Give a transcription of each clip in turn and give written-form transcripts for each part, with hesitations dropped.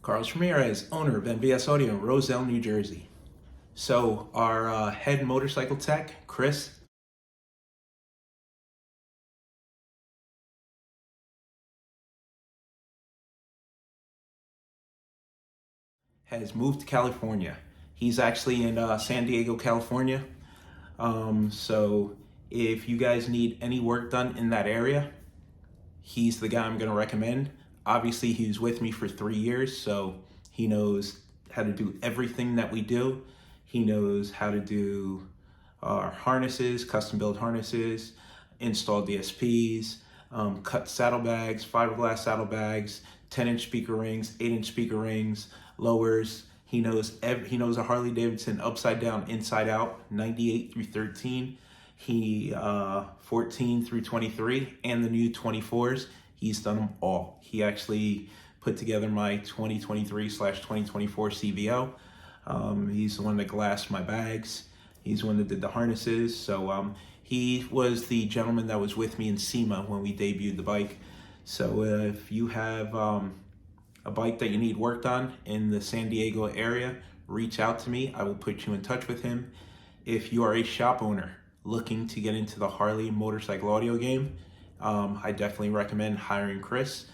Carlos Ramirez, owner of NVS Audio in Roselle, New Jersey. So our head motorcycle tech, Chris, has moved to California. He's actually in San Diego, California. So if you guys need any work done in that area, he's the guy I'm going to recommend. Obviously, he was with me for 3 years, so he knows how to do everything that we do. He knows how to do our harnesses, custom build harnesses, install DSPs, cut saddlebags, fiberglass saddlebags, 10-inch speaker rings, 8-inch speaker rings, lowers. He knows a Harley Davidson upside down, inside out, 98 through 13. He 14 through 23 and the new 24s. He's done them all. He actually put together my 2023/2024 CVO. He's the one that glassed my bags. He's the one that did the harnesses. So he was the gentleman that was with me in SEMA when we debuted the bike. So if you have a bike that you need worked on in the San Diego area, reach out to me. I will put you in touch with him. If you are a shop owner looking to get into the Harley motorcycle audio game, I definitely recommend hiring Chris.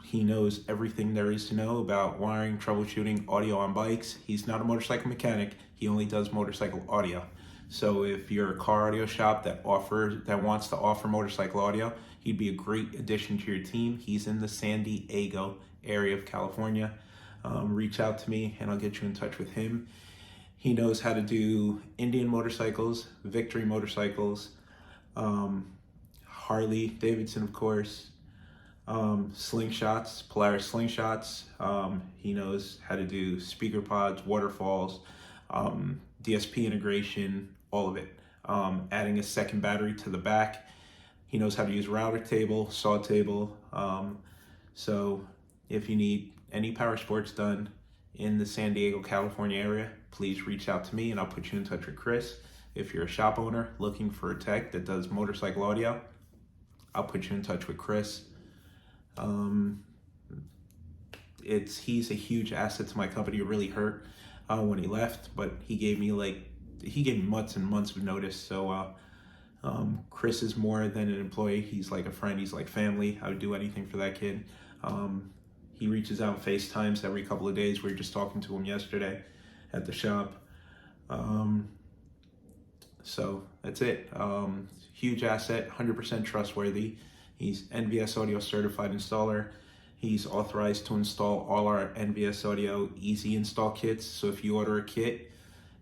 He knows everything there is to know about wiring, troubleshooting, audio on bikes. He's not a motorcycle mechanic. He only does motorcycle audio. So if you're a car audio shop that wants to offer motorcycle audio, he'd be a great addition to your team. He's in the San Diego area of California. Reach out to me and I'll get you in touch with him. He knows how to do Indian motorcycles, Victory motorcycles, Harley Davidson, of course, slingshots, Polaris slingshots. He knows how to do speaker pods, waterfalls, DSP integration, all of it. Adding a second battery to the back. He knows how to use router table, saw table. So if you need any power sports done in the San Diego, California area, please reach out to me and I'll put you in touch with Chris. If you're a shop owner looking for a tech that does motorcycle audio, I'll put you in touch with Chris. He's a huge asset to my company. It really hurt when he left, but he gave me months and months of notice. So Chris is more than an employee. He's like a friend. He's like family. I would do anything for that kid. He reaches out FaceTimes every couple of days. We were just talking to him yesterday at the shop. So that's it. Huge asset, 100% trustworthy. He's NVS Audio certified installer. He's authorized to install all our NVS Audio easy install kits. So if you order a kit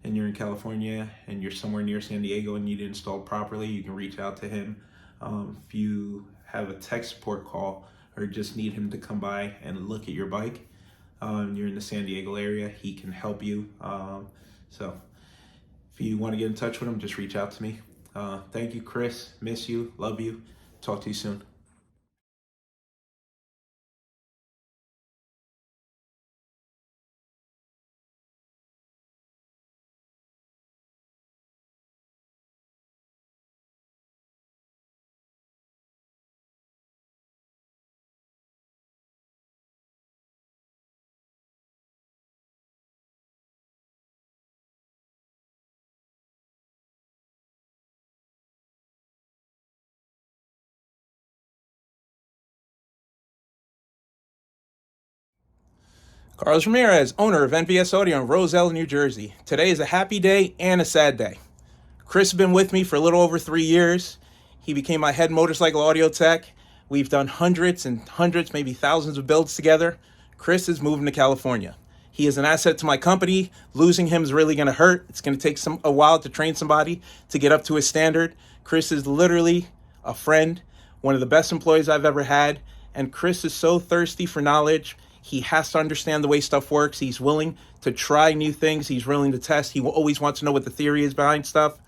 and you're in California and you're somewhere near San Diego and you need it installed properly, you can reach out to him. If you have a tech support call or just need him to come by and look at your bike, you're in the San Diego area, he can help you. So if you want to get in touch with him, just reach out to me. Thank you, Chris. Miss you. Love you. Talk to you soon. Carlos Ramirez, owner of NVS Audio in Roselle, New Jersey. Today is a happy day and a sad day. Chris has been with me for a little over 3 years. He became my head motorcycle audio tech. We've done hundreds and hundreds, maybe thousands of builds together. Chris is moving to California. He is an asset to my company. Losing him is really going to hurt. It's going to take a while to train somebody to get up to his standard. Chris is literally a friend, one of the best employees I've ever had. And Chris is so thirsty for knowledge. He has to understand the way stuff works. He's willing to try new things. He's willing to test. He will always want to know what the theory is behind stuff.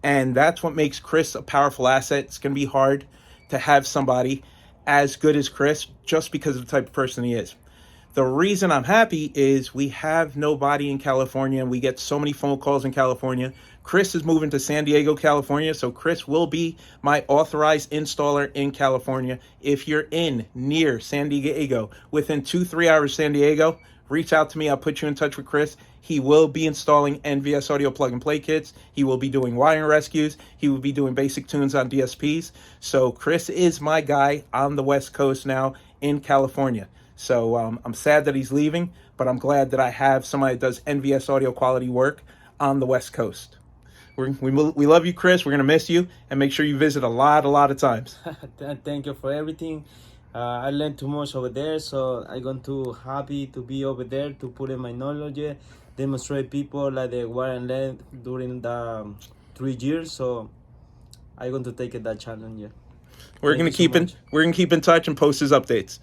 And that's what makes Chris a powerful asset. It's going to be hard to have somebody as good as Chris just because of the type of person he is. The reason I'm happy is we have nobody in California and we get so many phone calls in California. Chris is moving to San Diego, California, so Chris will be my authorized installer in California. If you're near San Diego, within 2-3 hours San Diego, reach out to me. I'll put you in touch with Chris. He will be installing NVS audio plug and play kits. He will be doing wiring rescues. He will be doing basic tunes on DSPs. So Chris is my guy on the West Coast now in California. So I'm sad that he's leaving, but I'm glad that I have somebody that does NVS audio quality work on the West Coast. We love you, Chris. We're going to miss you, and make sure you visit a lot of times. Thank you for everything. I learned too much over there, so I'm going to happy to be over there to put in my knowledge, demonstrate people like the what I learned during the 3 years. So I'm going to take it that challenge. We're going to keep in touch and post his updates.